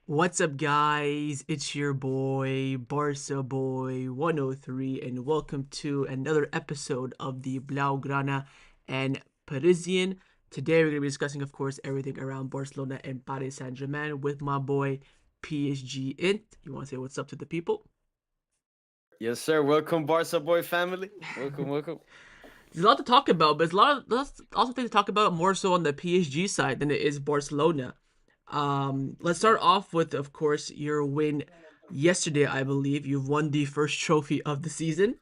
What's up, guys? It's your boy, Barca Boy 103, and welcome to another episode of the Blaugrana and Parisian. Today, we're going to be discussing, of course, everything around Barcelona and Paris Saint-Germain with my boy, PSG Int. You want to say what's up to the people? Yes, sir. Welcome, Barca boy family. Welcome, welcome. There's a lot to talk about, but there's there's also things to talk about more so on the PSG side than it is Barcelona. Let's start off with, of course, your win yesterday. I believe you've won the first trophy of the season.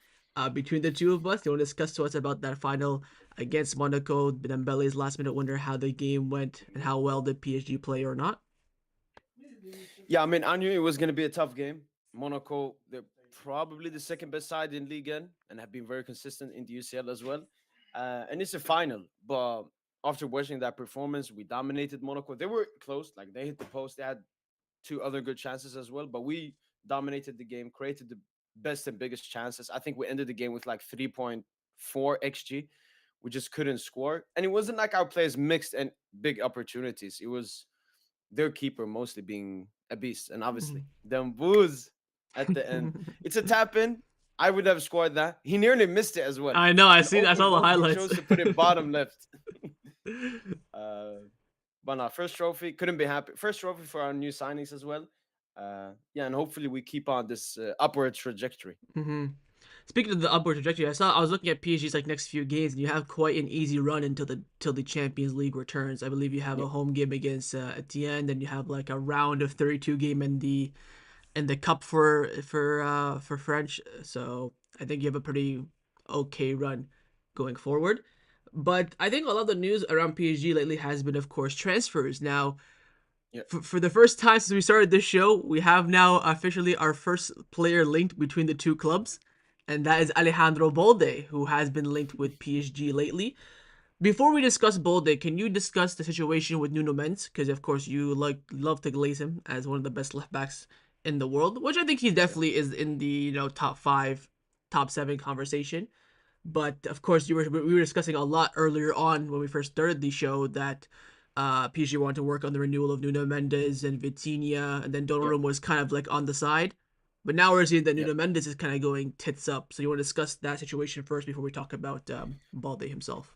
Between the two of us, you want to discuss to us about that final against Monaco, Dembele's last-minute winner, how the game went, and how well did PSG play or not? Yeah, I mean, I knew it was going to be a tough game. Monaco, they're probably the second best side in Ligue 1 and have been very consistent in the UCL as well. And it's a final, but after watching that performance, we dominated Monaco. They were close, like they hit the post. They had two other good chances as well, but we dominated the game, created the best and biggest chances. I think we ended the game with like 3.4 XG. We just couldn't score. And it wasn't like our players mixed and big opportunities. It was their keeper mostly being a beast. And obviously, them boos at the end. It's a tap in. I would have scored that. He nearly missed it as well. I know. I An see. I open saw the goal. He highlights. chose to put it bottom left. uh, but no, first trophy. Couldn't be happy. First trophy for our new signings as well. Yeah, and hopefully we keep on this upward trajectory. Mm-hmm. Speaking of the upward trajectory, I was looking at PSG's like next few games, and you have quite an easy run until the Champions League returns. I believe you have a Yeah, home game against Etienne, then you have like a round of 32 game in the cup for French. So I think you have a pretty okay run going forward. But I think a lot of the news around PSG lately has been, of course, transfers. Now, yeah, for the first time since we started this show, we have now officially our first player linked between the two clubs, and that is Alejandro Balde, who has been linked with PSG lately. Before we discuss Balde, can you discuss the situation with Nuno Mendes? Because of course you love to glaze him as one of the best left backs in the world, which I think he yeah. definitely is in the top five, top seven conversation. But of course, we were discussing a lot earlier on when we first started the show that PSG wanted to work on the renewal of Nuno Mendes and Vitinha, and then Yep, Donnarumma was kind of like on the side. But now we're seeing that yep. Nuno Mendes is kind of going tits up. So you want to discuss that situation first before we talk about Balde himself?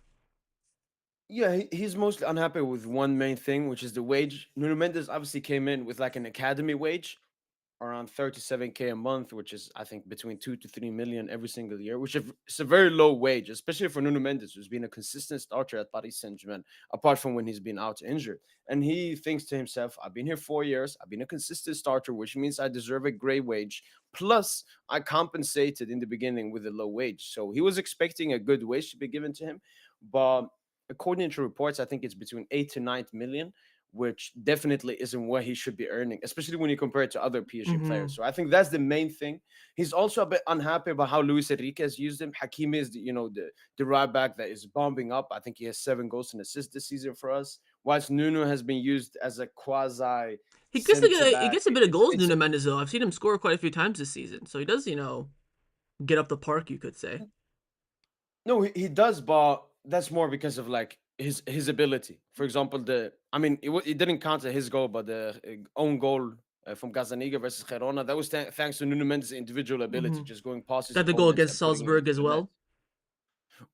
Yeah, he's mostly unhappy with one main thing, which is the wage. Nuno Mendes obviously came in with like an academy wage, around 37K a month, which is I think between 2 to 3 million every single year, which is a very low wage, especially for Nuno Mendes, who's been a consistent starter at Paris Saint-Germain, apart from when he's been out injured. And he thinks to himself, I've been here 4 years, I've been a consistent starter, which means I deserve a great wage. Plus, I compensated in the beginning with a low wage. So he was expecting a good wage to be given to him. But according to reports, I think it's between 8 to 9 million, which definitely isn't what he should be earning, especially when you compare it to other PSG Mm-hmm. players. So I think that's the main thing. He's also a bit unhappy about how Luis Enrique has used him. Hakimi is the right back that is bombing up. I think he has 7 goals and assists this season for us. Whilst Nuno has been used as a quasi center He back. gets a bit of goals, It's Nuno Mendes, though. I've seen him score quite a few times this season, so he does get up the park, you could say. No, he does, but that's more because of like his ability. For example, it didn't count as his goal, but the own goal from Gazaniga versus Gerona, that was thanks to Nuno Mendes' individual ability, Mm-hmm. just going past his Got the goal opponents against and putting it Salzburg into as the net. well.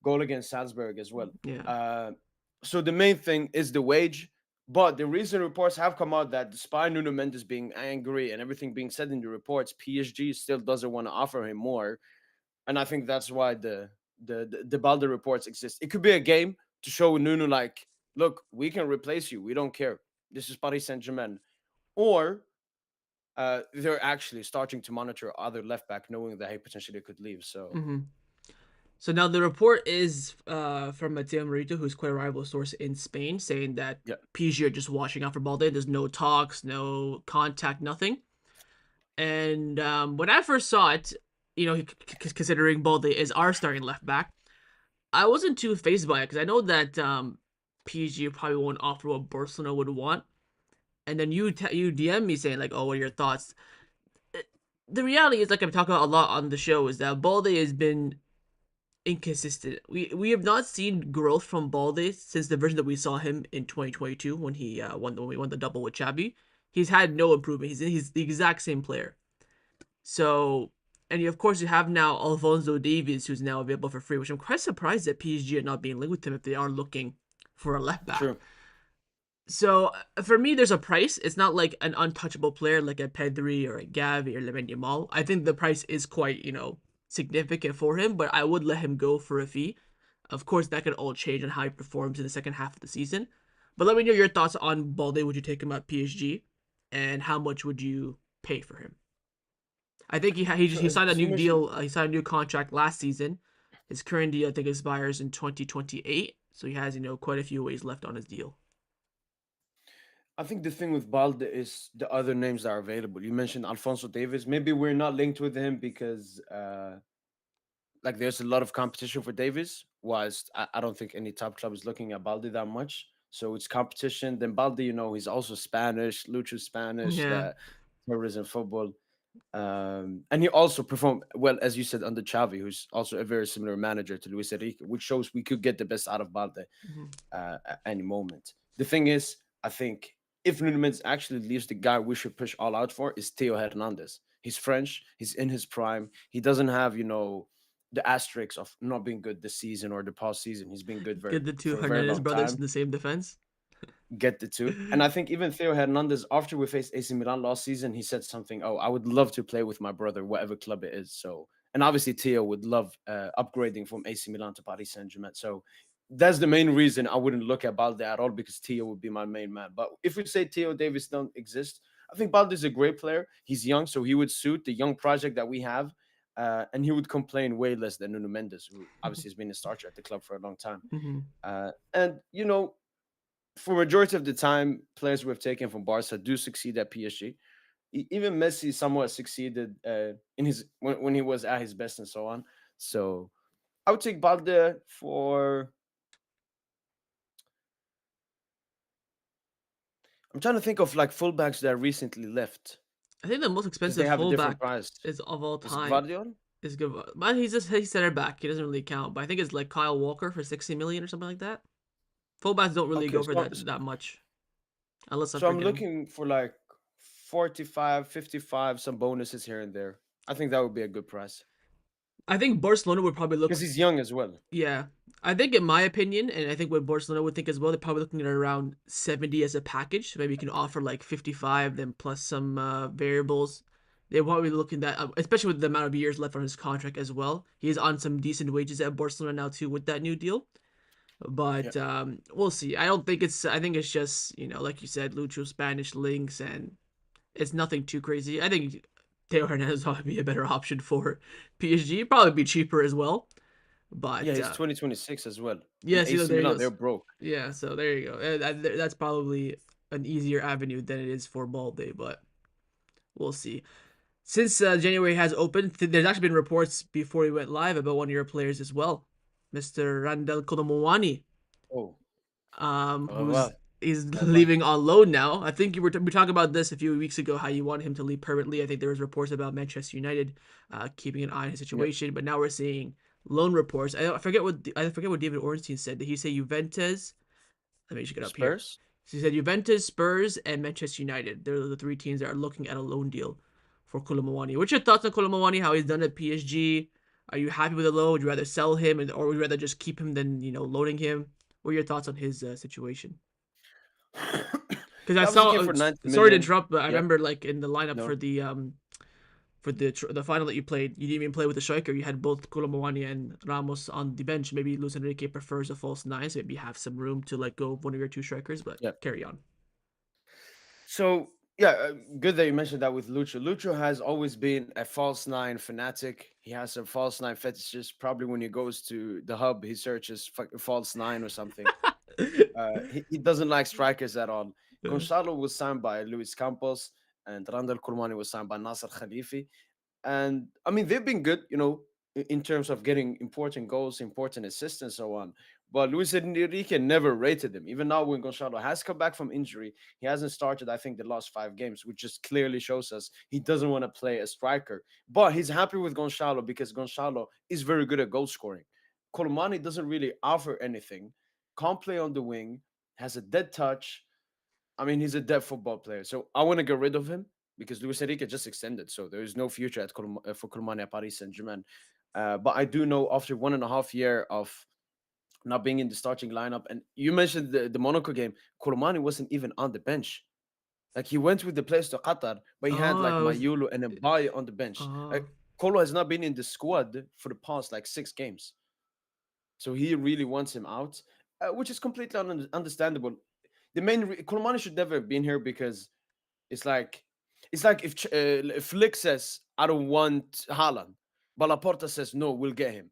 Goal against Salzburg as well. Yeah. Uh, so the main thing is the wage. But the recent reports have come out that despite Nuno Mendes being angry and everything being said in the reports, PSG still doesn't want to offer him more, and I think that's why the Balde reports exist. It could be a game to show Nuno like, look, we can replace you. We don't care. This is Paris Saint Germain, or they're actually starting to monitor other left back, knowing that he potentially could leave. So Mm-hmm. So now the report is from Mateo Morito, who's quite a reliable source in Spain, saying that Yeah, PSG are just watching out for Balde. There's no talks, no contact, nothing. And when I first saw it, considering Balde is our starting left back, I wasn't too phased by it because I know that PSG probably won't offer what Barcelona would want. And then you DM me saying like, "Oh, what are your thoughts?" The reality is, like I'm talking about a lot on the show, is that Balde has been inconsistent. We have not seen growth from Balde since the version that we saw him in 2022 when he when we won the double with Xavi. He's had no improvement. He's the exact same player. So, and of course you have now Alfonso Davies, who's now available for free, which I'm quite surprised that PSG are not being linked with him if they are looking for a left back. true. So for me, there's a price. It's not like an untouchable player like a Pedri or a Gavi or Lamine Yamal. I think the price is quite significant for him, but I would let him go for a fee. Of course, that could all change on how he performs in the second half of the season. But let me know your thoughts on Balde. Would you take him at PSG, and how much would you pay for him? I think So he signed a as you new mentioned, deal. He signed a new contract last season. His current deal I think expires in 2028, so he has quite a few ways left on his deal. I think the thing with Balde is the other names that are available. You mentioned Alfonso Davis. Maybe we're not linked with him because like there's a lot of competition for Davis. Whilst I don't think any top club is looking at Balde that much. So it's competition. Then Balde, he's also Spanish, Lucho Spanish, Yeah, that tourism football. And he also performed well, as you said, under Xavi, who's also a very similar manager to Luis Enrique, which shows we could get the best out of Balde mhm. at any moment. The thing is, I think if Nuno Mendes actually leaves, the guy we should push all out for is Theo Hernandez. He's French. He's in his prime. He doesn't have, the asterisks of not being good this season or the past season. He's been good Get the two for a very Hernandez long brothers time. in the same defense. Get the two. And I think even Theo Hernandez, after we faced AC Milan last season, he said something, "Oh, I would love to play with my brother, whatever club it is." So, and obviously Theo would love upgrading from AC Milan to Paris Saint-Germain. So that's the main reason I wouldn't look at Balde at all, because Theo would be my main man. But if we say Theo Davis don't exist, I think Balde is a great player. He's young, so he would suit the young project that we have. And he would complain way less than Nuno Mendes, who obviously has been a starter at the club for a long time. Hmm. And for majority of the time, players we've taken from Barca do succeed at PSG. Even Messi somewhat succeeded in his when he was at his best and so on. So I would take Balde for. I'm trying to think of like fullbacks that recently left I think the most because they expensive have a different fullback price. is of all Is time Guardiol? is good, but he's center back. He doesn't really count. But I think it's like Kyle Walker for 60 million or something like that. Fullbacks don't really Okay, go for that much, unless I'm so I'm forgetting. looking for like 45, 55, some bonuses here and there. I think that would be a good price I think Barcelona would probably because look. he's young as well. Yeah, I think in my opinion, and I think what Barcelona would think as well, they're probably looking at around 70 as a package. So maybe you can offer like 55, then plus some variables. They're probably looking at, especially with the amount of years left on his contract as well. He's on some decent wages at Barcelona now too with that new deal. Yeah. But we'll see. I don't think it's. I think it's just like you said, Lucho Spanish links, and it's nothing too crazy. I think Theo Hernandez would probably be a better option for PSG. Probably be cheaper as well. Yeah, But he's 2026 as well. And yeah, see, AC there he Milan, they're goes. broke. Yeah, so there you go. That's probably an easier avenue than it is for Balde, but we'll see. Since January has opened, there's actually been reports before we went live about one of your players as well, Mr. Randal Muani, Oh, au who's revoir. he's Bye bye. leaving on loan now. I think we talked about this a few weeks ago, how you wanted him to leave permanently. I think there was reports about Manchester United keeping an eye on his Yeah. situation, but now we're seeing loan reports. I forget what David Ornstein said. Did he say Juventus? Let me just get up here. Spurs? So he said Juventus, Spurs, and Manchester United. They're the three teams that are looking at a loan deal for Kolo Muani. What's your thoughts on Kolo Muani? How he's done at PSG? Are you happy with the loan? Would you rather sell him, or would you rather just keep him than loaning him? What are your thoughts on his situation? Because I Yeah, I was saw. looking for 90 Sorry to million. interrupt, but I Yeah, remember like in the lineup no. for the final that you played, you didn't even play with a striker. You had both Kolo Muani and Ramos on the bench. Maybe Luis Enrique prefers a false nine, so maybe have some room to let go of one of your two strikers. But Yeah. carry on. So Yeah, good that you mentioned that with Lucho. Lucho has always been a false nine fanatic. He has some false nine fetishes. Probably when he goes to the hub, he searches false nine or something. He doesn't like strikers at all. Gonzalo was signed by Luis Campos, and Randal was signed by Nasser Khalifi. And I mean, they've been good, in terms of getting important goals, important assists, and so on. But Luis Enrique never rated them. Even now, when Gonzalo has come back from injury, he hasn't started, I think, the last 5 games, which just clearly shows us he doesn't want to play a striker. But he's happy with Gonzalo because Gonzalo is very good at goal scoring. Colomani doesn't really offer anything, can't play on the wing, has a dead touch. I mean, he's a dead football player. So I want to get rid of him because Luis Enrique just extended. So there is no future for Colomani at Paris Saint-Germain. But I do know after 1.5 year of not being in the starting lineup, and you mentioned the Monaco game, Colomani wasn't even on the bench. Like he went with the players to Qatar, but he had like Oh, it was. Mayulu and Mbaye on the bench. Oh. Kolo has not been in the squad for the past like 6 games. So he really wants him out, which is completely understandable. The Colomani should never have been here because it's like if Flick says I don't want Haaland, but Laporta says no, we'll get him,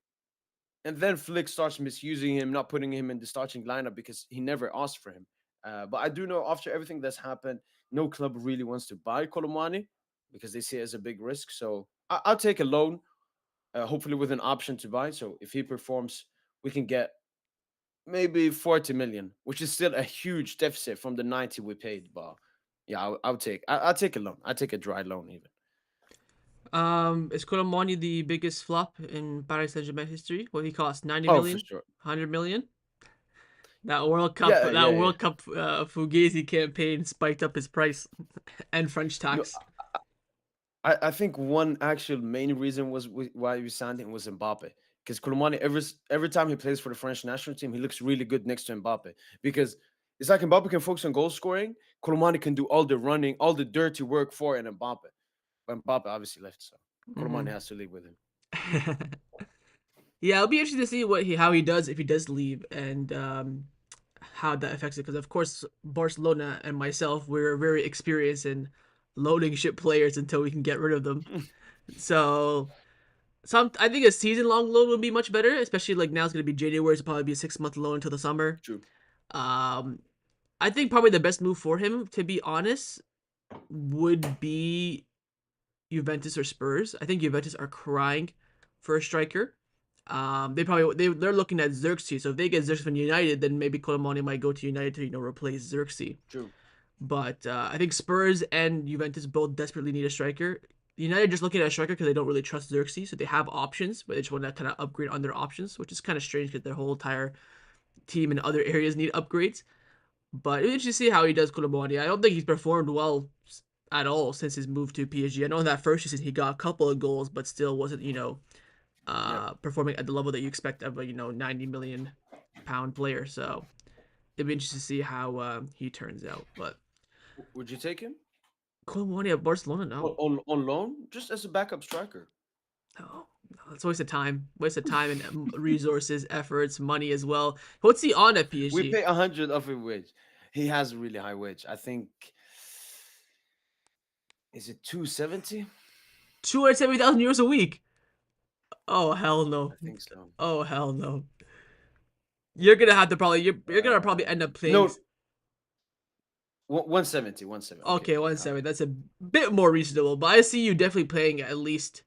and then Flick starts misusing him, not putting him in the starting lineup because he never asked for him. But I do know after everything that's happened, no club really wants to buy Colomani because they see it as a big risk. So I'll take a loan, hopefully with an option to buy. So if he performs, we can get maybe 40 million, which is still a huge deficit from the 90 we paid. But yeah, I'll take a loan. I'll take a dry loan even. Is Colomani the biggest flop in Paris Saint-Germain history? What he cost 90 Oh, for million, sure. 100 million. That World Cup, Yeah, that yeah, yeah. World Cup Fugazi campaign spiked up his price and French No, tax. I think one actual main reason was why we signed him was Mbappe. Because Colomani, every time he plays for the French national team, he looks really good next to Mbappe. Because it's like Mbappe can focus on goal scoring, Colomani can do all the running, all the dirty work for an Mbappe. But Mbappe obviously left, so Colomani Hmm. has to leave with him. Yeah, it'll be interesting to see how he does if he does leave and how that affects it. Because of course, Barcelona and myself we're very experienced in loading ship players until we can get rid of them. So I think a season long loan would be much better, especially like now it's gonna be January. It's probably be a 6 month loan until the summer. True. Um, I think probably the best move for him, to be honest, would be Juventus or Spurs. I think Juventus are crying for a striker. They're looking at Xerxes. So if they get Xerxes from United, then maybe Colomani might go to United to replace Xerxes. True. But I think Spurs and Juventus both desperately need a striker. United just looking at a striker because they don't really trust Xerxes, so they have options, but they just want to kind of upgrade on their options, which is kind of strange because their whole entire team in other areas need upgrades. But it's interesting to see how he does Colomani. I don't think he's performed well at all since his move to PSG. I know in that first season he got a couple of goals, but still wasn't Yeah. performing at the level that you expect of a 90 million pound player. So it'd be interesting to see how he turns out. But Would you take him Colomani at Barcelona, no. on loan just as a backup striker? No, no, it's a waste of time. Waste of time and resources, efforts, money as well. What's he on at We PSG? pay 100 of a wage. He has a really high wage. I think is it 270? 270,000 euros a week. Oh hell no. I think so. Oh hell no. You're gonna have to probably you're gonna probably end up playing. No, 170, 170. Okay, Okay, okay. 170. That's a bit more reasonable, but I see you definitely playing at least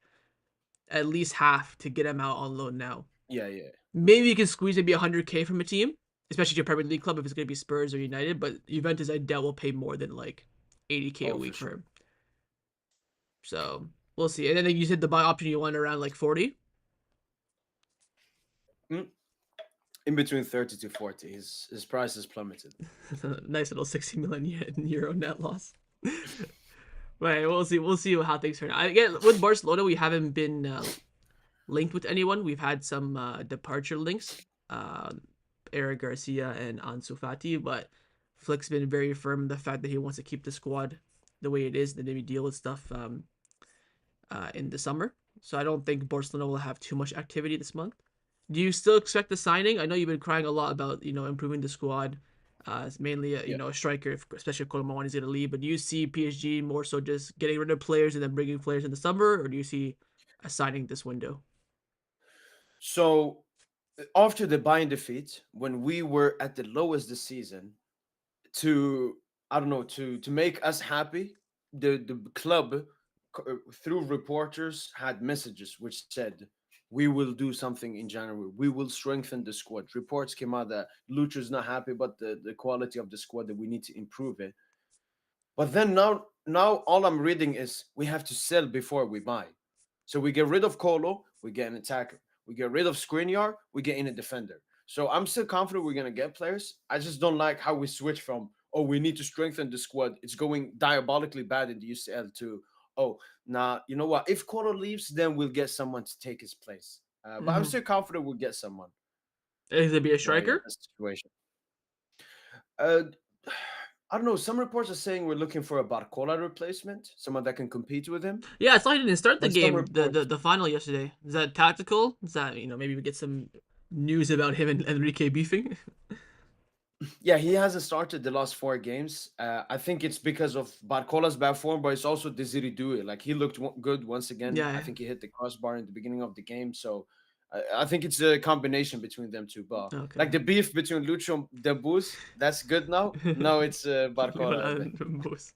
half to get him out on loan now. Yeah, yeah. Maybe you can squeeze maybe 100K from a team, especially your Premier League club if it's gonna be Spurs or United. But Juventus, I doubt will pay more than like 80K a Oh, for week for sure. him. So we'll see. And then you said the buy option you want around like 40. Mm, in between 30 to 40. His price has plummeted. Nice little 60 million euro net loss. Right, we'll see. We'll see how things turn out. Again, with Barcelona, we haven't been linked with anyone. We've had some departure links, uh, Eric Garcia and Ansu Fati, but Flick's been very firm in the fact that he wants to keep the squad the way it is, and then maybe deal with stuff in the summer. So I don't think Barcelona will have too much activity this month. Do you still expect the signing? I know you've been crying a lot about improving the squad It's mainly Yeah. a striker, especially if Kolo Muani is going to leave. But do you see PSG more so just getting rid of players and then bringing players in the summer, or do you see a signing this window? So after the Bayern defeat, when we were at the lowest this season, to I don't know, to make us happy, the club through reporters had messages which said we will do something in January. We will strengthen the squad. Reports came out that Lucha's not happy, but the quality of the squad that we need to improve it. But then now all I'm reading is we have to sell before we buy. So we get rid of Kolo, we get an attacker. We get rid of Skriniar, we get in a defender. So I'm still confident we're gonna get players. I just don't like how we switch from we need to strengthen the squad. It's going diabolically bad in the UCL to nah, you know what? If Kolo leaves, then we'll get someone to take his place. But I'm Mm-hmm. still confident we'll get someone. Is it be a But yeah, striker? that's the situation. Uh, I don't know. Some reports are saying we're looking for a Barcola replacement, someone that can compete with him. Yeah, I saw he didn't start the And some game, reports, the final yesterday. Is that tactical? Is that maybe we get some news about him and Enrique beefing? yeah, he hasn't started the last 4 games. I think it's because of Barcola's bad form, but it's also Desiri Doué. Like he looked good once again. I Yeah. think he hit the crossbar in the beginning of the game. So I think it's a combination between them two. But Okay. like the beef between Lucho and Debus, that's good now. No, it's Barcola, I think. Both.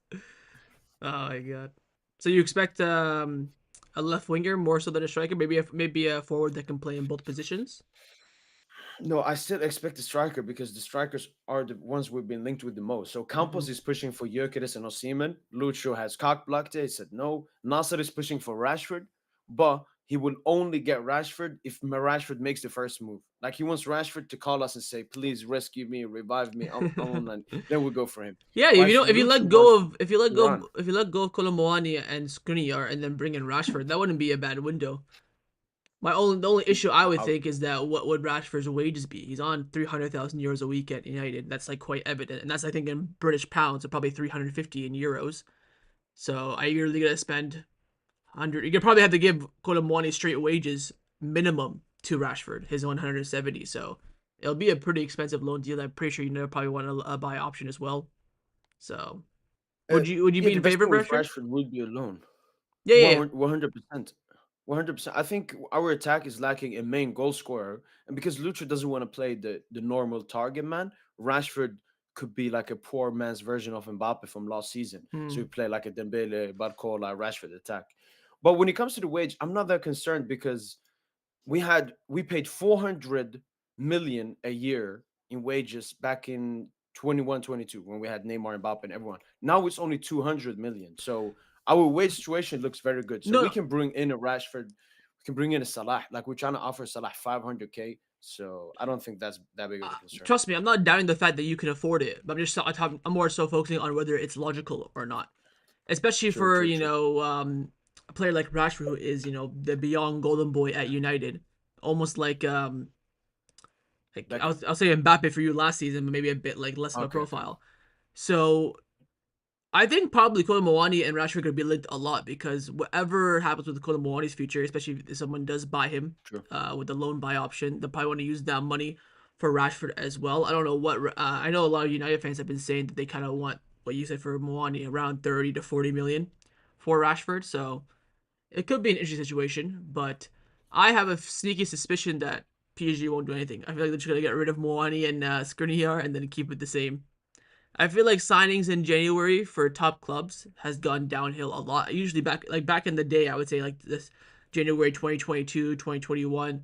Oh my god. So you expect a left winger more so than a striker? Maybe a forward that can play in both positions? No, I still expect the striker because the strikers are the ones we've been linked with the most. So Hmm. Campos is pushing for Gyökeres and Osimhen. Lucho has cock blocked it. He said no. Nasser is pushing for Rashford, but he will only get Rashford if Rashford makes the first move. Like he wants Rashford to call us and say, "Please rescue me, revive me." And then we'll go for him. Yeah, Whilst if you Lucho let wants go of to run. if you let go of Kolo Muani and Skriniar and then bring in Rashford, that wouldn't be a bad window. The only issue I would Uh, think is that what would Rashford's wages be? He's on 300,000 euros a week at United. That's like quite evident, and that's I think in British pounds, so probably 350 in euros. So are you really gonna spend 100? You could probably have to give Colomwani straight wages minimum to Rashford, his 170. So it'll be a pretty expensive loan deal. I'm pretty sure you never probably want a buy option as well. So would you yeah, be the in best favor thing of with Rashford? Rashford would be a loan. Yeah, yeah, yeah. 100%. 100%. I think our attack is lacking a main goal scorer. And because Lucha doesn't want to play the normal target man, Rashford could be like a poor man's version of Mbappe from last season. So Hmm. we play like a Dembele, Barcola, Rashford attack. But when it comes to the wage, I'm not that concerned because we paid 400 million a year in wages back in 21-22 when we had Neymar, Mbappe, and everyone. Now it's only 200 million. So our wage situation looks very good. So we No, can bring in a Rashford, we can bring in a Salah. Like we're trying to offer Salah 500k. So I don't think that's that big of a concern. trust me, I'm not doubting the fact that you can afford it, but I'm more so focusing on whether it's logical or not. Especially True, for true, true. a player like Rashford, who is the beyond golden boy at United, almost like Beckham. I'll say Mbappe for you last season, but maybe a bit like less of a Okay, okay. profile. So I think probably Kolo Muani and Rashford could be linked a lot because whatever happens with Kolo Muani's future, especially if someone does buy him True. with the loan buy option, they'll probably want to use that money for Rashford as well. I don't know I know a lot of United fans have been saying that they kind of want what you said for Muani around 30 to 40 million for Rashford. So it could be an interesting situation, but I have a sneaky suspicion that PSG won't do anything. I feel like they're just gonna get rid of Muani and Skriniar and then keep it the same. I feel like signings in January for top clubs has gone downhill a lot. Usually back in the day, I would say like this January 2022, 2021,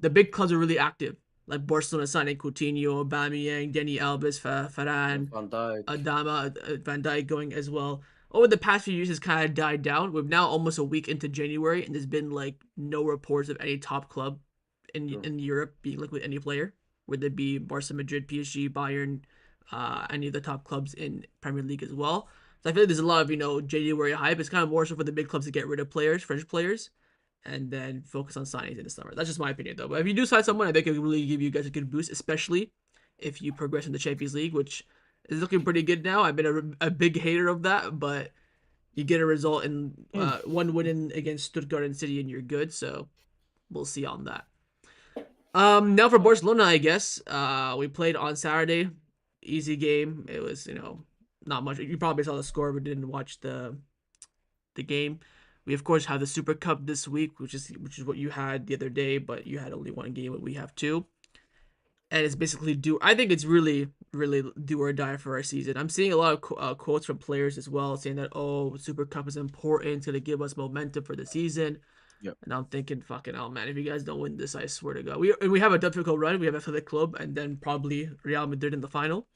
the big clubs are really active. Like Barcelona signing Coutinho, Aubameyang, Dani Alves, Yeah, Varane, Van Dijk. Adama, Van Dijk going as well. Over the past few years, it's kind of died down. We're now almost a week into January, and there's been like no reports of any top club True. in Europe being linked with any player, whether it be Barca, Madrid, PSG, Bayern, any of the top clubs in Premier League as well. So I feel like there's a lot of January hype. It's kind of more so for the big clubs to get rid of players, French players, and then focus on signings in the summer. That's just my opinion though. But if you do sign someone, I think it will really give you guys a good boost, especially if you progress in the Champions League, which is looking pretty good now. I've been a big hater of that, but you get a result in Mm. one win against Stuttgart and City, and you're good. So we'll see on that. Now for Uh, Barcelona, I guess we played on Saturday. easy game. It was, not much. You probably saw the score, but didn't watch the game. We of course have the Super Cup this week, which is what you had the other day, but you had only one game, but we have two, and it's basically do. I think it's really do or die for our season. I'm seeing a lot of quotes from players as well saying that Super Cup is important, it's gonna give us momentum for the season. Yeah. And I'm thinking, fucking hell, man! If you guys don't win this, I swear to God, we have a difficult run. We have Athletic Club, and then probably Real Madrid in the final,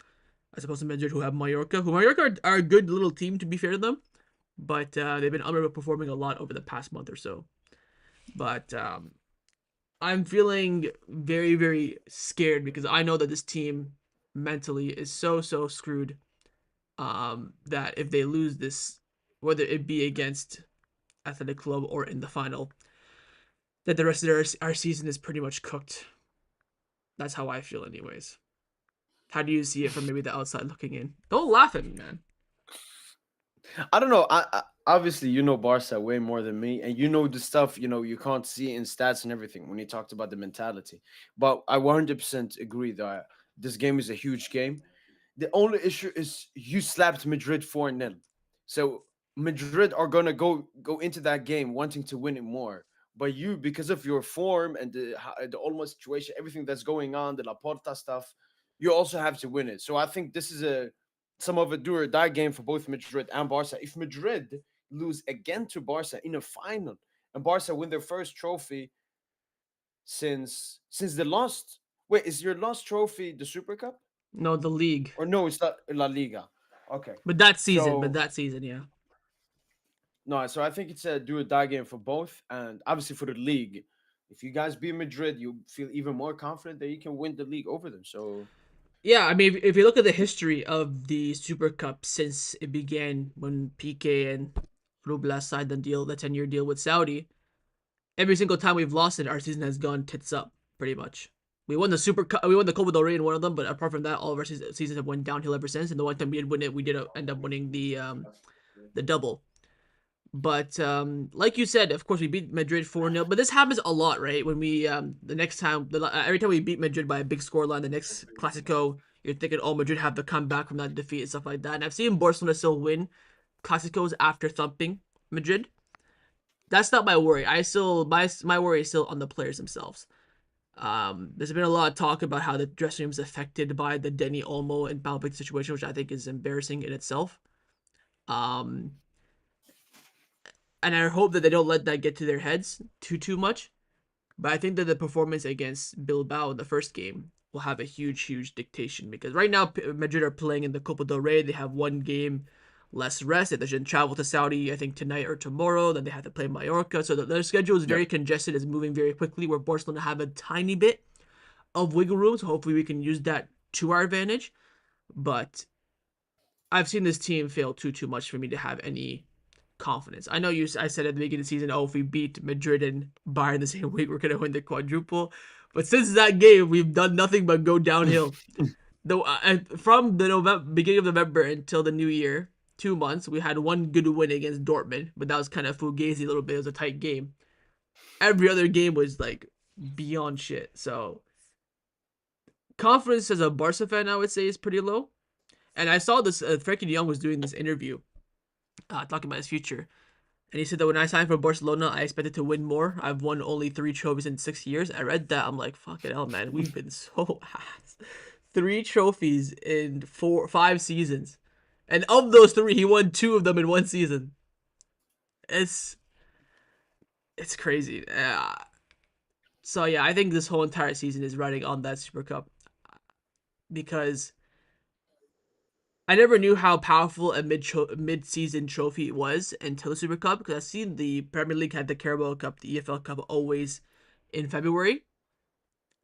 as opposed to Madrid, who have Mallorca. Who Mallorca are a good little team, to be fair to them, but they've been underperforming a lot over the past month or so. But I'm feeling very very scared because I know that this team mentally is so screwed. That if they lose this, whether it be against Athletic Club or in the final, that the rest of our season is pretty much cooked. That's how I feel, anyways. How do you see it from maybe the outside looking in? Don't laugh at me, man. I don't know. I obviously you know Barca way more than me, and you know the stuff you can't see in stats and everything when you talked about the mentality. But I 100% agree that this game is a huge game. The only issue is you slapped Madrid 4-0. So Madrid are gonna go into that game wanting to win it more. But you, because of your form and the almost situation, everything that's going on, the Laporta stuff, you also have to win it. So I think this is a some of a do or die game for both Madrid and Barca. If Madrid lose again to Barca in a final and Barca win their first trophy since the last, wait, is your last trophy the Super Cup? No, the league, Or no, it's not La Liga. Okay. but So that season, yeah. no, so I think it's a do or die game for both, and obviously for the league. If you guys beat Madrid, you feel even more confident that you can win the league over them. So Yeah, I mean, if you look at the history of the Super Cup since it began when PK and Rubla signed the 10-year deal with Saudi, every single time we've lost it, our season has gone tits up, pretty much. We won the Super Cup, we won the Copa del Rey in one of them, but apart from that, all of our seasons have went downhill ever since. And the one time we did win it, we did end up winning the double. But like you said, of course we beat Madrid 4-0. But this happens a lot, right? When we the next time, every time we beat Madrid by a big scoreline, the next Clasico, you're thinking, oh, Madrid have to come back from that defeat and stuff like that. And I've seen Barcelona still win Clásicos after thumping Madrid. That's not my worry. I still my worry is still on the players themselves. There's been a lot of talk about how the dressing room is affected by the Denny Olmo and Balde situation, which I think is embarrassing in itself. Um, and I hope that they don't let that get to their heads too much. But I think that the performance against Bilbao in the first game will have a huge dictation because right now Madrid are playing in the Copa del Rey. They have one game less rest. They should travel to Saudi, I think, tonight or tomorrow. Then they have to play Mallorca. So their schedule is yeah, very congested. It's moving very quickly. Where Barcelona have a tiny bit of wiggle room. So hopefully we can use that to our advantage. But I've seen this team fail too much for me to have any confidence. I know I said at the beginning of the season, oh, if we beat Madrid and Bayern the same week, we're gonna win the quadruple. But since that game, we've done nothing but go downhill. Though from the beginning of November until the new year, 2 months, we had one good win against Dortmund, but that was kind of fugazi a little bit. It was a tight game. Every other game was like beyond shit. So confidence as a Barca fan, I would say, is pretty low. And I saw this. Frankie De Jong was doing this interview, talking about his future, and he said that when I signed for Barcelona, I expected to win more. I've won only 3 trophies in 6 years. I read that. I'm like, fucking hell, man. We've been so ass. 3 trophies in 5 seasons. And of those three, he won two of them in one season. It's it's crazy. So yeah, I think this whole entire season is riding on that Super Cup because I never knew how powerful a mid season trophy was until the Super Cup because I've seen the Premier League had the Carabao Cup, the EFL Cup always in February,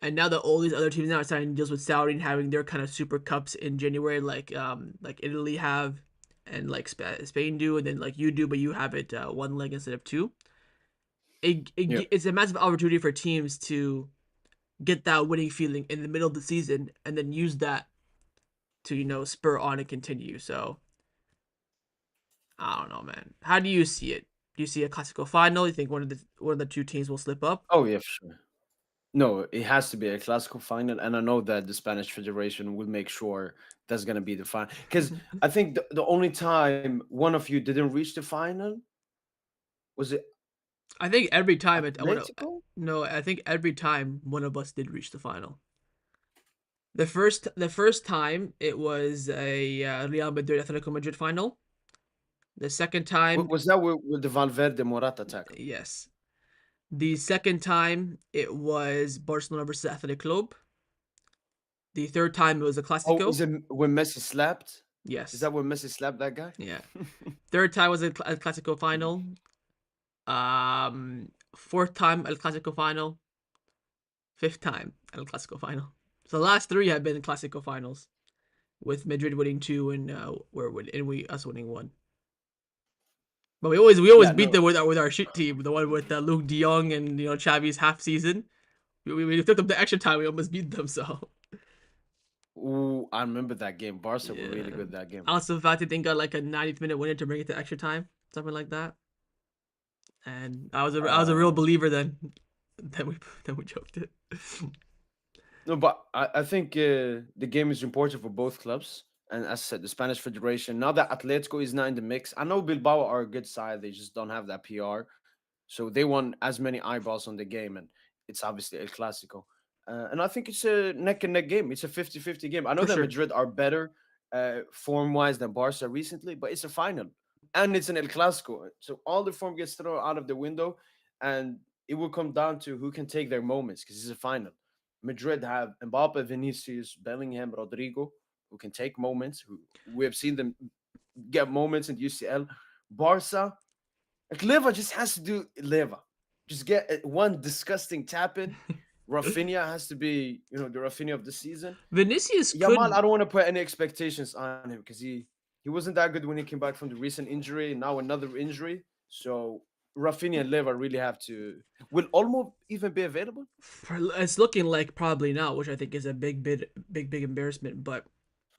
and now that all these other teams now are signing deals with Saudi and having their kind of Super Cups in January, like Italy have, and like Spain do, and then like you do, but you have it one leg instead of two. yeah. It's a massive opportunity for teams to get that winning feeling in the middle of the season and then use that to spur on and continue. So I don't know, man. How do you see it? Do you see a classical final? You think one of the two teams will slip up? Oh yeah, for sure. No, it has to be a classical final, and I know that the Spanish Federation will make sure that's gonna be the final. Because I think the only time one of you didn't reach the final was it I think every time it, I wanna, Atletico? no, I think every time one of us did reach the final. The first time it was a Real Madrid Atletico Madrid final. The second time, Was that with the Valverde Morata tackle? yes. The second time it was Barcelona versus Athletic Club. The third time it was a Oh, Clasico. is it when Messi slapped? Is Yes. that when Messi slapped that guy? Yeah. Third time was a Clasico final. Fourth time El Clasico final. Fifth time El Clasico final. So the last three have been Clasico finals, with Madrid winning two and we us winning one. But we always Yeah, beat no. them with our shit team, the one with Luke De Jong and Xavi's half season. We took them to extra time. We almost beat them. So Ooh, I remember that game. Barca were really yeah. good that game. Also, the fact that they got like a 90th minute winner to bring it to extra time, something like that. And I was a real Uh, believer then. Then we choked it. no, but I think the game is important for both clubs. And as I said, the Spanish Federation, now that Atletico is not in the mix, I know Bilbao are a good side. They just don't have that PR. So they want as many eyeballs on the game. And it's obviously El Clasico. And I think it's a neck and neck game. It's a 50-50 game. I know For that sure. Madrid are better form wise than Barca recently, but it's a final. And it's an El Clasico. So all the form gets thrown out of the window. And it will come down to who can take their moments because it's a final. Madrid have Mbappe, Vinicius, Bellingham, Rodrigo, who can take moments. Who we have seen them get moments in UCL. Barca, like Leva just has to do Leva. Just get one disgusting tap in. Rafinha has to be, the Rafinha of the season. Vinicius Yamal, could. I don't want to put any expectations on him because he wasn't that good when he came back from the recent injury. Now another injury. So Rafinha and Leva really have to. Will Olmo even be available? It's looking like probably not, which I think is a big embarrassment. But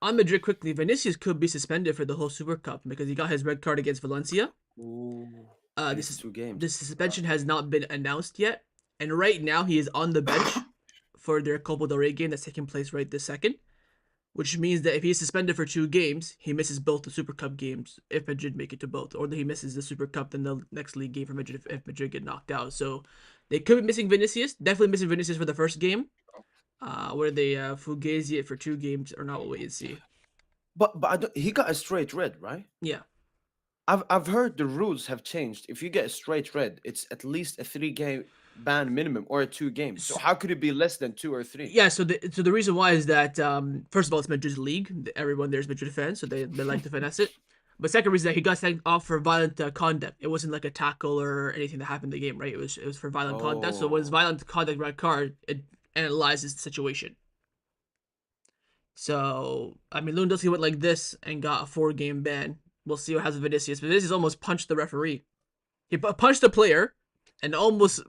on Madrid quickly, Vinicius could be suspended for the whole Super Cup because he got his red card against Valencia. Ooh, Uh, and this it's is 2 games. this suspension has not been announced yet, and right now he is on the bench for their Copa del Rey game that's taking place right this second. Which means that if he's suspended for 2 games, he misses both the Super Cup games if Madrid make it to both, or that he misses the Super Cup then the next league game for Madrid if Madrid get knocked out. So they could be missing Vinicius, definitely missing Vinicius for the first game. Where they Fugazi it for 2 games or not, we'll wait and see. But he got a straight red, right? Yeah. I've heard the rules have changed. If you get a straight red, it's at least a 3 game ban minimum or a 2 game. So how could it be less than 2 or 3? Yeah, so the reason why is that first of all it's Madrid's league. Everyone there's Madrid fans, so they like to finesse it. But second reason that he got sent off for violent conduct. It wasn't like a tackle or anything that happened in the game, right? It was for violent conduct. So when it's Oh, violent conduct red card, it analyzes the situation. So I mean, Lewandowski went like this and got a 4 game ban. We'll see what happens with Vinicius. Vinicius almost punched the referee. He punched the player, and almost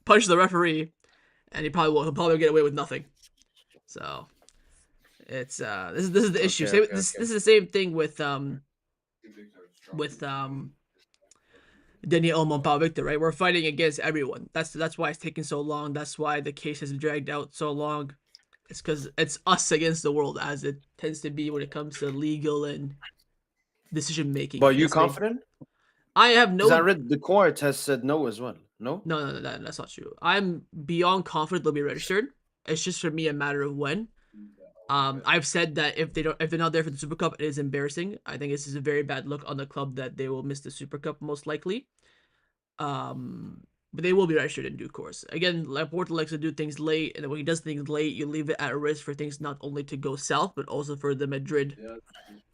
punched the referee, and he'll probably get away with nothing. So it's this is the issue. okay, okay, This okay. is the same thing with Daniel Olmo and Pau Victor, right? We're fighting against everyone. That's why it's taking so long. That's why the case has dragged out so long. It's because it's us against the world, as it tends to be when it comes to legal and decision making But are you against me. confident? I have Because I no. read the court has said no as well. No? No, that's not true. I'm beyond confident they'll be registered. It's just for me a matter of when. I've said that if they're not there for the Super Cup, it is embarrassing. I think this is a very bad look on the club that they will miss the Super Cup most likely. But they will be registered in due course. Again, Laporta likes to do things late, and when he does things late, you leave it at risk for things not only to go south, but also for the Madrid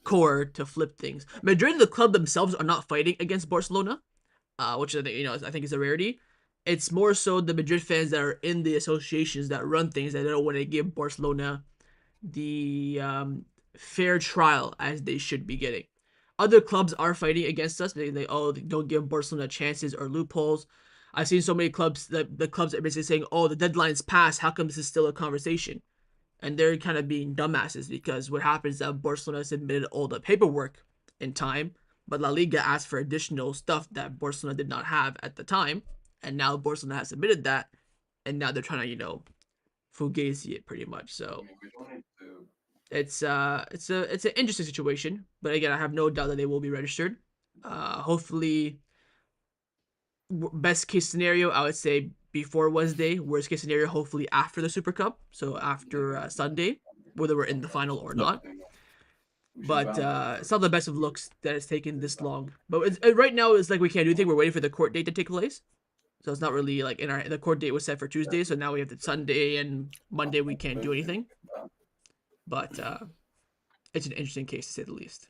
core to flip things. Madrid, the club themselves, are not fighting against Barcelona, which I think is a rarity. It's more so the Madrid fans that are in the associations that run things that don't want to give Barcelona the fair trial as they should be getting. Other clubs are fighting against us. They don't give Barcelona chances or loopholes. I've seen so many clubs that the clubs are basically saying, "Oh, the deadline's passed. How come this is still a conversation?" And they're kind of being dumbasses because what happens is that Barcelona submitted all the paperwork in time, but La Liga asked for additional stuff that Barcelona did not have at the time, and now Barcelona has submitted that, and now they're trying to fugazi it pretty much. So it's an interesting situation, but again, I have no doubt that they will be registered. Hopefully, best case scenario, I would say before Wednesday. Worst case scenario, hopefully after the Super Cup, so after Sunday, whether we're in the final or Yep. not. But it's not the best of looks that it's taken this long. But right now, it's like we can't do anything. We're waiting for the court date to take place. So it's not really like the court date was set for Tuesday, so now we have the Sunday and Monday we can't do anything. But it's an interesting case to say the least.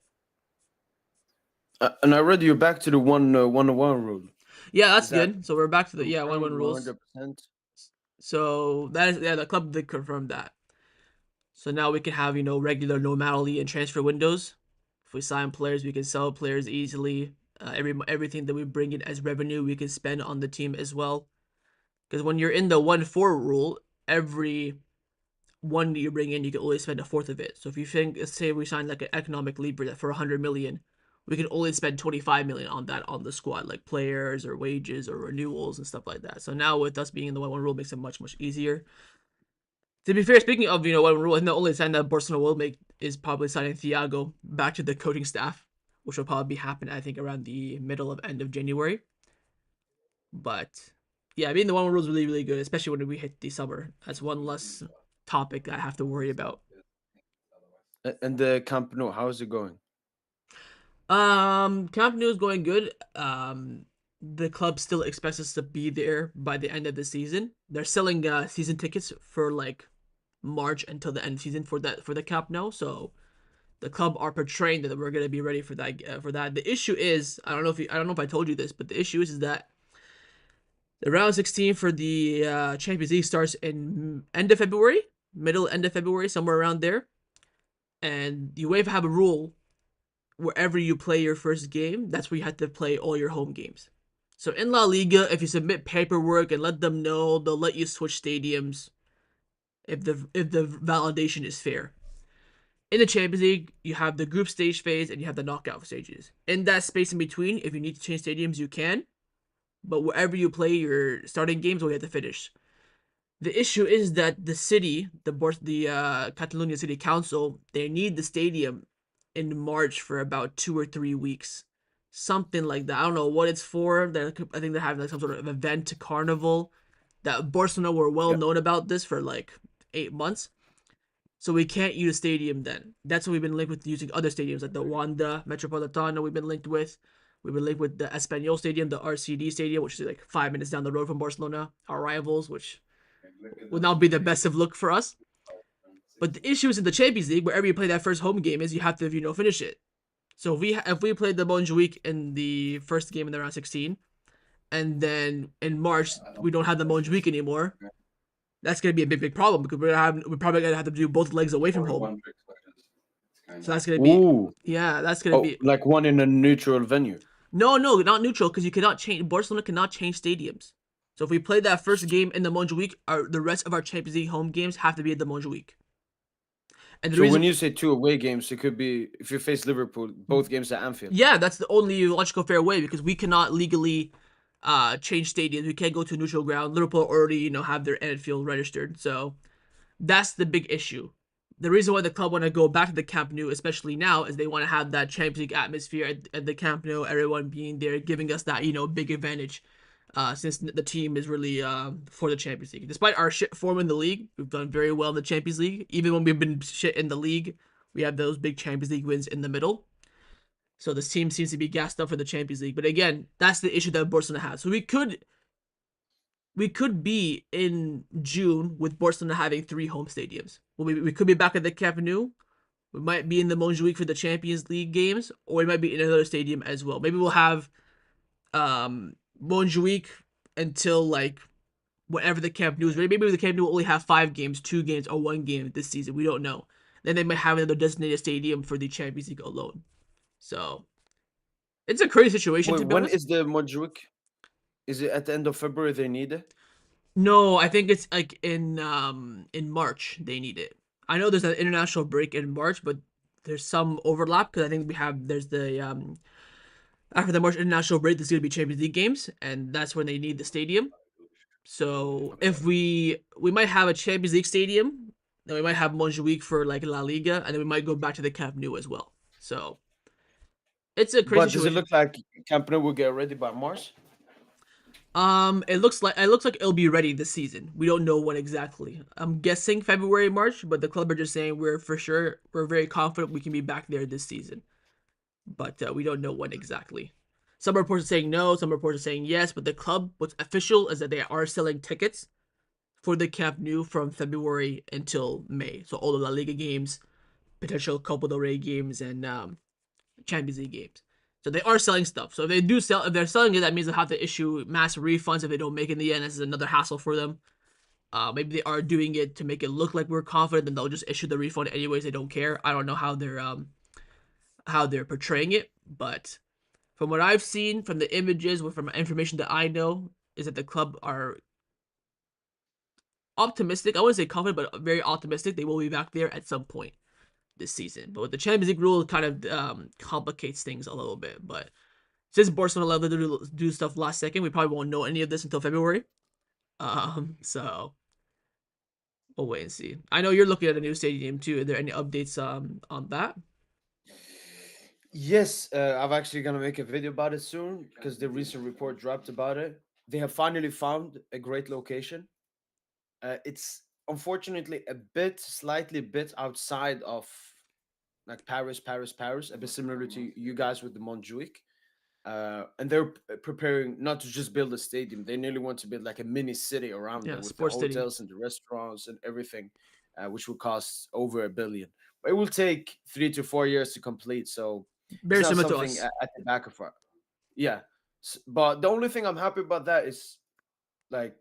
And I read you're back to the 1-1 rule. Yeah, that's Is that good. So we're back to the 1-1 rules. 100%? So that is the club did confirm that. So now we can have regular normality and transfer windows. If we sign players, we can sell players easily. Everything that we bring in as revenue, we can spend on the team as well. Because when you're in the 1-4 rule, every one that you bring in, you can only spend a fourth of it. So if you think, let's say we sign like an economic leaper that for 100 million, we can only spend 25 million on that on the squad, like players or wages or renewals and stuff like that. So now with us being in the 1-1 rule, makes it much easier. To be fair, speaking of 1-1 rule, I think the only sign that Barcelona will make is probably signing Thiago back to the coaching staff, which will probably happen I think around the middle of end of January. But yeah, being the 1-1 rule is really good, especially when we hit the summer. That's one less topic I have to worry about. And the Camp Nou, how is it going? Camp Nou is going good. The club still expects us to be there by the end of the season. They're selling season tickets for like March until the end of the season for the Camp Nou. So the club are portraying that we're gonna be ready for that. The issue is I don't know if I told you this, but the issue is that the round 16 for the Champions League starts in end of February, middle end of February, somewhere around there. And the UEFA have a rule wherever you play your first game, that's where you have to play all your home games. So in La Liga, if you submit paperwork and let them know, they'll let you switch stadiums if the validation is fair. In the Champions League, you have the group stage phase and you have the knockout stages. In that space in between, if you need to change stadiums, you can. But wherever you play your starting games, we have to finish. The issue is that the city, the Catalonia City Council, they need the stadium in March for about 2 or 3 weeks, something like that. I don't know what it's for. I think they're having like some sort of event, carnival. That Barcelona were well Yeah. known about this for like 8 months, so we can't use stadium then. That's what we've been linked with using other stadiums like the Wanda Metropolitano. We've been linked with. We've been linked with the Espanyol Stadium, the RCD Stadium, which is like 5 minutes down the road from Barcelona. Our rivals, which would not be the best of look for us. But the issue is in the Champions League, wherever you play that first home game, is you have to finish it. So if we played the Montjuic in the first game in the round 16, and then in March we don't have the Montjuic anymore, that's gonna be a big problem because we're probably gonna have to do both legs away from home. So that's gonna be Ooh. yeah, that's gonna Oh, be like one in a neutral venue. no, not neutral because you cannot change. Barcelona cannot change stadiums. So if we play that first game in the Montjuic, the rest of our Champions League home games have to be at the Montjuic. And the So when reason, you say two away games, it could be if you face Liverpool, both games at Anfield. yeah, that's the only logical fair way because we cannot legally change stadiums. We can't go to a neutral ground. Liverpool already have their Anfield registered, so that's the big issue. The reason why the club want to go back to the Camp Nou, especially now, is they want to have that Champions League atmosphere at the Camp Nou. Everyone being there, giving us that big advantage. Since the team is really for the Champions League. Despite our shit form in the league, we've done very well in the Champions League. Even when we've been shit in the league, we have those big Champions League wins in the middle. So this team seems to be gassed up for the Champions League. But again, that's the issue that Barcelona has. So we could be in June with Barcelona having 3 home stadiums. We could be back at the Camp Nou. We might be in the Montjuic for the Champions League games, or we might be in another stadium as well. Maybe we'll have Montjuic until like whatever the Camp Nou is ready. Maybe the Camp Nou will only have 5 games, 2 games, or 1 game this season. We don't know. Then they might have another designated stadium for the Champions League alone. So it's a crazy situation Wait, to be when honest. is the Montjuic? Is it at the end of February they need it? No, I think it's like in March they need it. I know there's an international break in March, but there's some overlap because I think there's the after the March international break there's gonna be Champions League games and that's when they need the stadium. So Okay. if we might have a Champions League stadium, then we might have Montjuic for like La Liga, and then we might go back to the Camp Nou as well. So it's a crazy But does it situation. look like Camp Nou will get ready by March? It looks like it'll be ready this season. We don't know when exactly. I'm guessing February, March, but the club are just saying we're very confident we can be back there this season. But we don't know when exactly. Some reports are saying no, some reports are saying yes, but the club, what's official is that they are selling tickets for the Camp Nou from February until May. So all the La Liga games, potential Copa del Rey games, and Champions League games. So they are selling stuff. So if they're selling it, that means they'll have to issue mass refunds if they don't make it in the end. This is another hassle for them. Maybe they are doing it to make it look like we're confident, then they'll just issue the refund anyways. They don't care. I don't know how they're portraying it, but from what I've seen, from the images, from information that I know, is that the club are optimistic. I wouldn't say confident, but very optimistic. They will be back there at some point this season. But with the Champions League rule, it kind of complicates things a little bit. But since Barcelona allowed to do stuff last second, we probably won't know any of this until February. So we'll wait and see. I know you're looking at a new stadium too. Are there any updates on that? Yes, I'm actually gonna make a video about it soon because the recent report dropped about it. They have finally found a great location. It's unfortunately slightly bit outside of like Paris, a bit similar to you guys with the Montjuic. And they're preparing not to just build a stadium; they nearly want to build like a mini city around Yeah, there with the sports city. hotels and the restaurants and everything, which will cost over 1 billion. But it will take 3 to 4 years to complete. So it's Very not similar to something us. at the back of our yeah. But the only thing I'm happy about that is like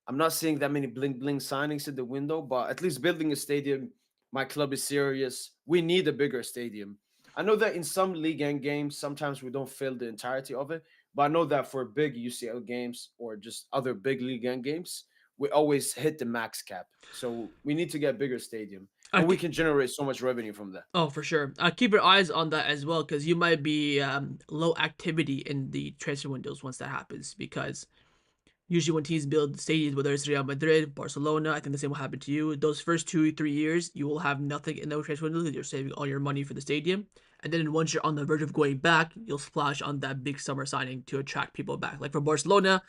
I'm not seeing that many bling bling signings in the window, but at least building a stadium, my club is serious. We need a bigger stadium. I know that in some league end games, sometimes we don't fill the entirety of it, but I know that for big UCL games or just other big league end games, we always hit the max cap. So we need to get a bigger stadium, Uh, and we can generate so much revenue from that. Oh, for sure. Keep your eyes on that as well, because you might be low activity in the transfer windows once that happens. Because usually when teams build stadiums, whether it's Real Madrid, Barcelona, I think the same will happen to you. Those first 2 3 years, you will have nothing in those transfer windows because you're saving all your money for the stadium. And then once you're on the verge of going back, you'll splash on that big summer signing to attract people back. Like for Barcelona,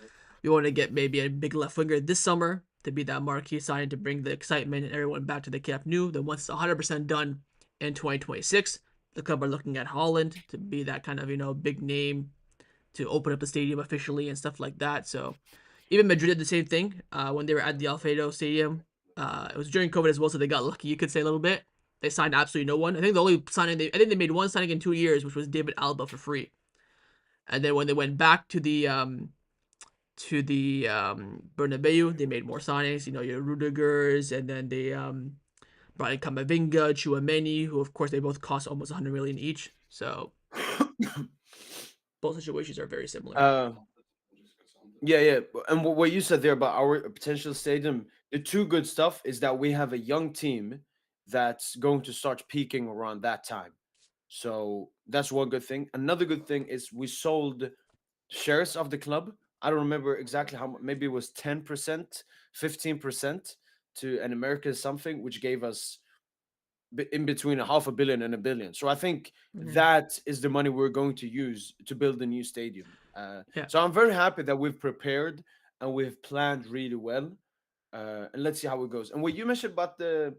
we want to get maybe a big left winger this summer to be that marquee signing to bring the excitement and everyone back to the Camp Nou. Then once it's 100% done in 2026, the club are looking at Holland to be that kind of big name to open up the stadium officially and stuff like that. So even Madrid did the same thing when they were at the Alfredo Stadium. It was during COVID as well, so they got lucky, you could say a little bit. They signed absolutely no one. I think the only signing I think they made one signing in 2 years, which was David Alba for free. And then when they went back to the Bernabeu, they made more signings. Your Rudigers, and then they brought in Camavinga, Chouameni, who of course they both cost almost 100 million each. So both situations are very similar. uh, Yeah, yeah. And what you said there about our potential stadium, the two good stuff is that we have a young team that's going to start peaking around that time. So that's one good thing. Another good thing is we sold shares of the club. I don't remember exactly how much, maybe it was 10%, 15% to an American something, which gave us in between a half a billion and 1 billion. So I think Mhm. that is the money we're going to use to build a new stadium. Yeah. So I'm very happy that we've prepared and we've planned really well. And let's see how it goes. And what you mentioned about the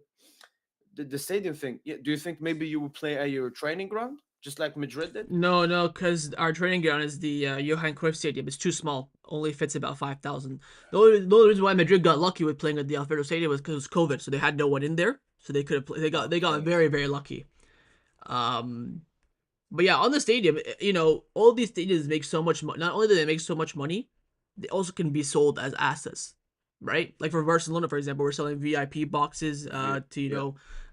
stadium thing, yeah, do you think maybe you will play at your training ground, just like Madrid did? No, no, because our training ground is the Johan Cruyff Stadium. It's too small. Only fits about 5,000. The only reason why Madrid got lucky with playing at the Alfredo Stadium was because it was COVID, so they had no one in there, so they could have. They got Okay. very very lucky. Um, but yeah, on the stadium, all these stadiums make so much money. Not only do they make so much money, they also can be sold as assets, right? Like for Barcelona, for example, we're selling VIP boxes to Yeah.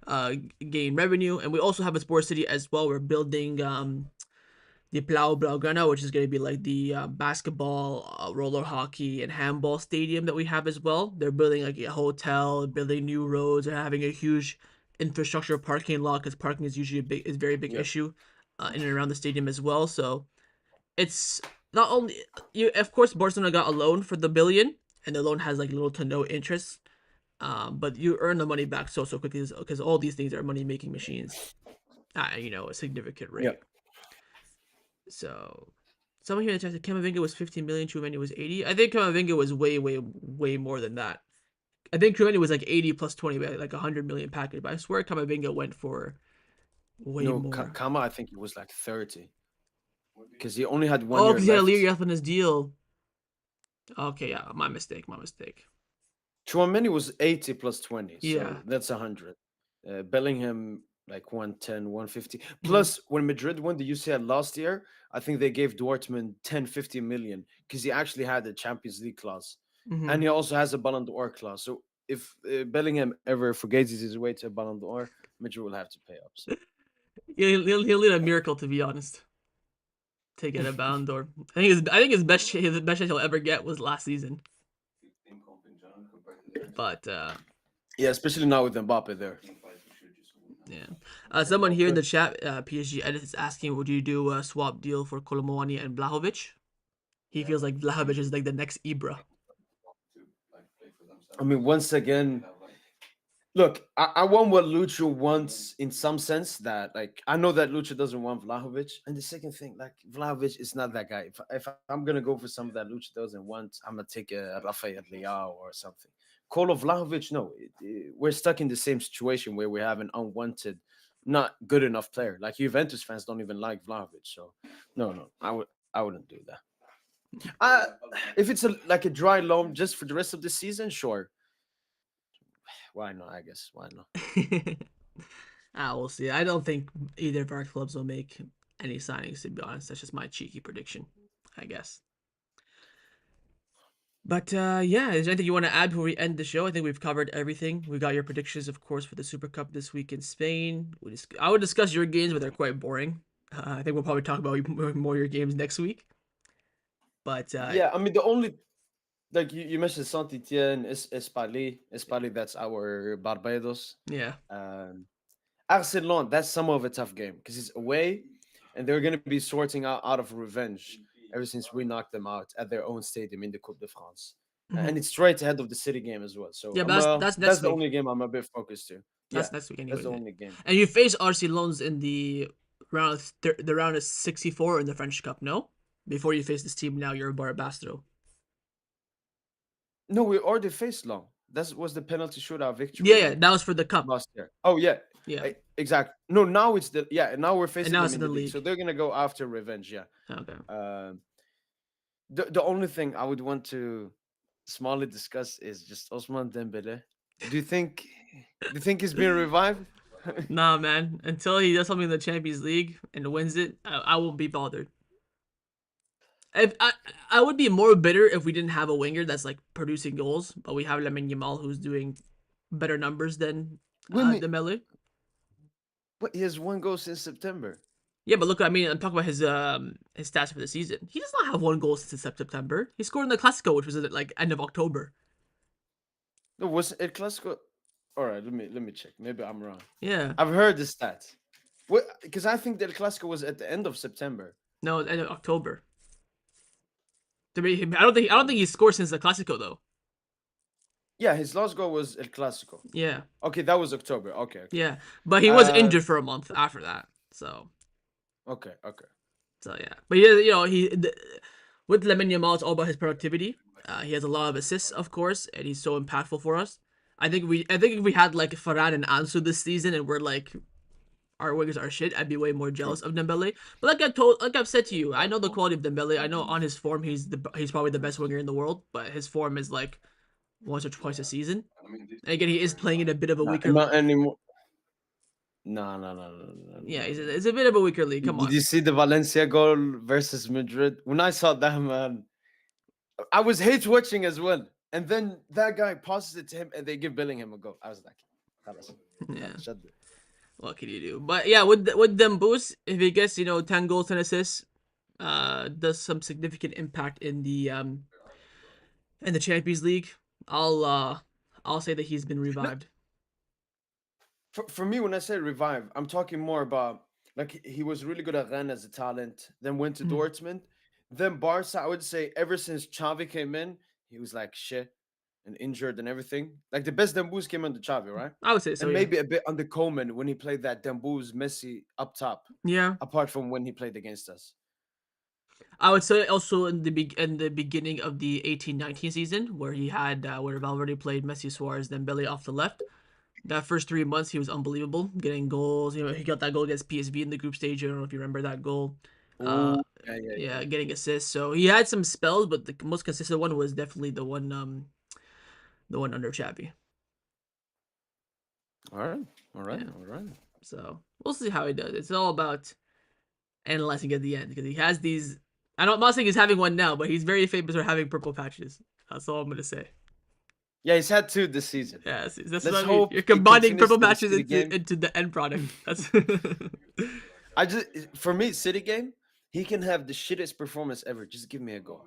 uh, gain revenue, and we also have a sports city as well. We're building the Blaugrana, which is going to be like the basketball, roller hockey, and handball stadium that we have as well. They're building like a hotel, building new roads, and having a huge infrastructure parking lot because parking is usually is a very big Yeah. issue in and around the stadium as well. So it's not only you. Of course, Barcelona got a loan for the billion, and the loan has like little to no interest. But you earn the money back so quickly because all these things are money making machines at a significant Yeah. rate. So someone here in the chat said Camavinga was 15 million, Chouameni was 80. I think Camavinga was way more than that. I think Chouameni was like 80 plus 20, like 100 million package. But I swear Camavinga went for way No, more. Kama, I think it was like 30 because he only had one Oh, year because he had a left. year left on his deal. Okay, yeah, my mistake, my mistake. Chouameni was 80 plus 20, Yeah. so that's 100. Bellingham like 110, 150. Mm-hmm. Plus, when Madrid won the UCL last year, I think they gave Dortmund 10, 50 million because he actually had a Champions League clause. Mm-hmm. And he also has a Ballon d'Or clause. So if Bellingham ever forgets his way to a Ballon d'Or, Madrid will have to pay up. So. He'll need a miracle to be honest to get a Ballon d'Or. I think his best chance he'll ever get was last season. But Yeah, especially now with Mbappe there. yeah, someone here in the chat, PSG edit is asking, would you do a swap deal for Kolo Muani and Blahovic? He feels like Blahovic is like the next Ibra. I mean, once again, look, I want what Lucho wants in some sense. That like I know that Lucho doesn't want Vlahovic, and the second thing, like Vlahovic is not that guy. If I'm gonna go for some that Lucho doesn't want, I'm gonna take a Rafael Leao or something. Kolo Vlahovic, no, we're stuck in the same situation where we have an unwanted, not good enough player. Like Juventus fans don't even like Vlahovic, so no, I wouldn't do that. Uh, if it's like a dry loan just for the rest of the season, sure. Why not? I guess why not? We'll see. I don't think either of our clubs will make any signings, to be honest. That's just my cheeky prediction, I guess. But yeah, is there anything you want to add before we end the show? I think we've covered everything. We got your predictions, of course, for the Super Cup this week in Spain. I would discuss your games, but they're quite boring. I think we'll probably talk about more your games next week. But Yeah, I mean the only like you mentioned Saint Etienne, Espali, that's our Barbados. yeah. Um, Arcelon, that's some of a tough game because it's away, and they're going to be sorting out of revenge ever since we knocked them out at their own stadium in the Coupe de France, and Mm-hmm. it's straight ahead of the City game as well. So Yeah, but that's that's next the week. only game I'm a bit focused to. Yeah, That's next week that's anyway. the only game. And you face RC Loans in the round of 64 in the French Cup, no? Before you face this team now, you're Barbastro. No, we already faced Long. That was the penalty shootout Yeah, yeah, victory that was for the cup. last year. Oh yeah, Yeah. exactly. No, now it's now we're And facing now them it's in in the the league, so league. they're gonna go after revenge. Yeah. Okay. Um, the only thing I would want to smallly discuss is just Osman Dembele. Do you think he's being revived? Nah, man. Until he does something in the Champions League and wins it, I won't be bothered. If I would be more bitter if we didn't have a winger that's like producing goals, but we have Lamine Yamal who's doing better numbers than Wait a minute, Dembele. what? He has one goal since September. Yeah, but look, I mean, I'm talking about his stats for the season. He does not have one goal since September. He scored in the Clasico, which was at like end of October. No, was El Clasico? All right, let me check. Maybe I'm wrong. Yeah, I've heard the stats. What? Because I think the El Clasico was at the end of September. no, end of October. I don't think he scored since the Clasico though. Yeah, his last goal was El Clasico. Yeah, Okay, that was October. Okay. yeah, but he was Uh, injured for a month after that. okay. So yeah, but yeah, with Lemon Yamal, it's all about his productivity. He has a lot of assists, of course, and he's so impactful for us. I think if we had like Farhan and Ansu this season, and we're like our wingers are shit, I'd be way more jealous of Dembele. But like I've said to you, I know the quality of Dembele. I know on his form, he's probably the best winger in the world, but his form is like once or twice a season. And again, he is playing in a bit of a weaker. Not anymore. No. Yeah, it's a bit of a weaker league. Come Did on. you see the Valencia goal versus Madrid? When I saw that, man, I was hate watching as well. And then that guy passes it to him, and they give Bellingham a goal. I was like, "Khalas, Yeah. shut it." What can you do? But yeah, with them boosts, if he gets 10 goals, 10 assists, does some significant impact in the Champions League, I'll say that he's been No, revived. for me, when I say revive, I'm talking more about like he was really good at Rennes as a talent, then went to Mhm. Dortmund, then Barca. I would say ever since Xavi came in, he was like shit and injured and everything. Like the best Dembouz came under Xavi, right? I would say so, And yeah. maybe a bit under Coleman when he played that Dembouz Messi up top. Yeah. Apart from when he played against us. I would say also in the beginning of the 18-19 season where he had where Valverde played Messi, Suarez, then Belly off the left. That first 3 months he was unbelievable, getting goals. You know, he got that goal against PSG in the group stage. I don't know if you remember that goal. Uh, Oh, yeah, yeah, yeah, yeah. getting assists. So he had some spells, but the most consistent one was definitely the one under Xavi. All right, all right, Yeah. all right. So we'll see how he does. It's all about analyzing at the end because he has these. I'm not saying he's having one now, but he's very famous for having purple patches. That's all I'm gonna say. Yeah, he's had two this season. Yeah, see, that's Let's what I mean. hope You're it combining continues purple to the patches City game. into the end product. That's I just for me, City game, he can have the shittest performance ever. Just give me a goal.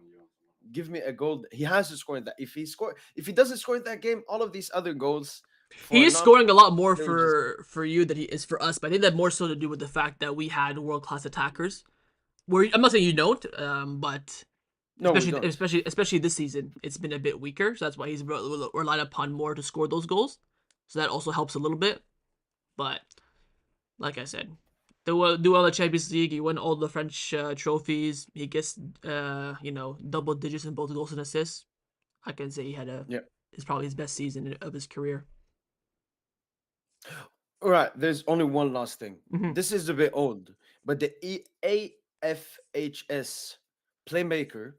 Give me a goal. He has to score in that. If he doesn't score in that game, all of these other goals he for is non, scoring a lot more they were just for you than he is for us. But I think that more so to do with the fact that we had world class attackers. Where I'm not saying you don't, but no, we don't. especially this season, it's been a bit weaker. So that's why he's relied upon more to score those goals. So that also helps a little bit. But like I said, do well the Champions League. He won all the French trophies. He gets double digits in both goals and assists. I can say he had Yeah. it's probably his best season of his career. All right. There's only one last thing. Mm-hmm. This is a bit old, but the AFHS playmaker.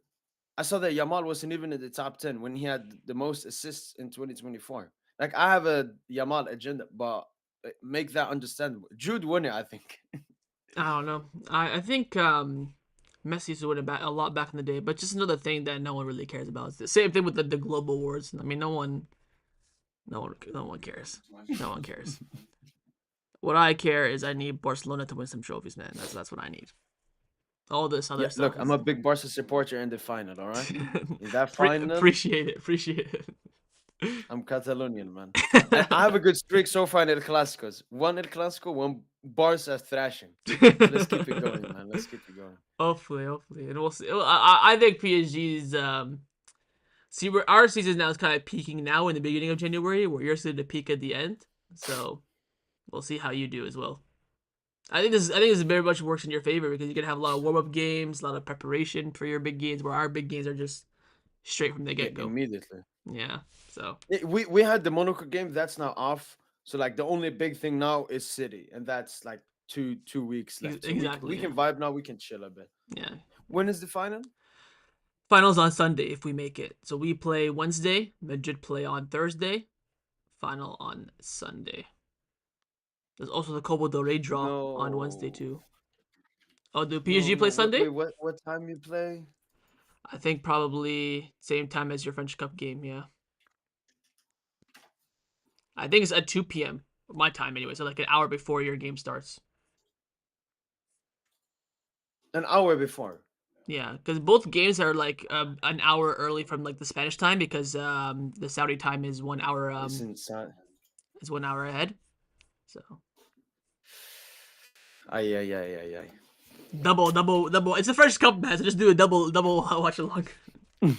I saw that Yamal wasn't even in the top 10 when he had the most assists in 2024. Like I have a Yamal agenda, but make that understandable. Jude won it, I think. I don't know. I think Messi used to win it a lot back in the day, but just another thing that no one really cares about. It's the same thing with the global awards. I mean, no one cares. No one cares. What I care is I need Barcelona to win some trophies, man. That's what I need. All this Yeah, other stuff look, I'm is a big Barca supporter in the final, all right? In that final, appreciate it. Appreciate it. I'm Catalonian, man. And I have a good streak so far in El Clásicos. One El Clásico, one Barca thrashing. So let's keep it going, man. Let's keep it going. Hopefully, and we'll see. I think PSG's see where our season now is kind of peaking now in the beginning of January, where yours is to peak at the end. So we'll see how you do as well. I think this very much works in your favor because you can have a lot of warm up games, a lot of preparation for your big games, where our big games are just straight from the Yeah, get go. immediately. Yeah. So We had the Monaco game. That's now off. So like the only big thing now is City, and that's like two weeks left. So exactly. we can vibe now. We can chill a bit. Yeah. When is the final? Finals on Sunday if we make it. So we play Wednesday. Madrid play on Thursday. Final on Sunday. There's also the Copa del Rey draw on Wednesday No, too. Oh, do no, PSG no. play Wait, Sunday? what time you play? I think probably same time as your French Cup game. Yeah. I think it's at 2 p.m. my time anyway. So like an hour before your game starts. An hour before. Yeah, because both games are like an hour early from like the Spanish time because the Saudi time is 1 hour It's inside. is 1 hour ahead. So Ay, ay, ay, ay, ay. double. It's a French Cup match. So just do a double watch along. You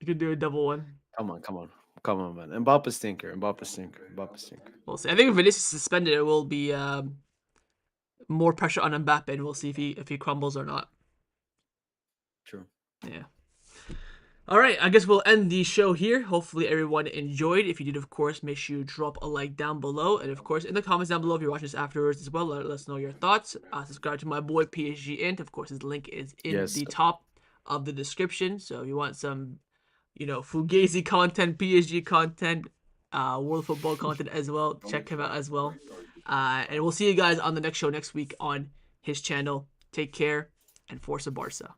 could do a double one. Come on, man. Mbappe stinker. Mbappe stinker. Mbappe stinker. We'll see. I think if Vinicius is suspended, it will be more pressure on Mbappe, and we'll see if he crumbles or not. True. Yeah. All right, I guess we'll end the show here. Hopefully everyone enjoyed. If you did, of course, make sure you drop a like down below. And of course, in the comments down below, if you're watching this afterwards as well, let us know your thoughts. Subscribe to my boy PSG Int. Of course, his link is in Yes. the top of the description. So if you want some, Fugazi content, PSG content, world football content as well, check him out as well. And we'll see you guys on the next show next week on his channel. Take care and Forza Barca.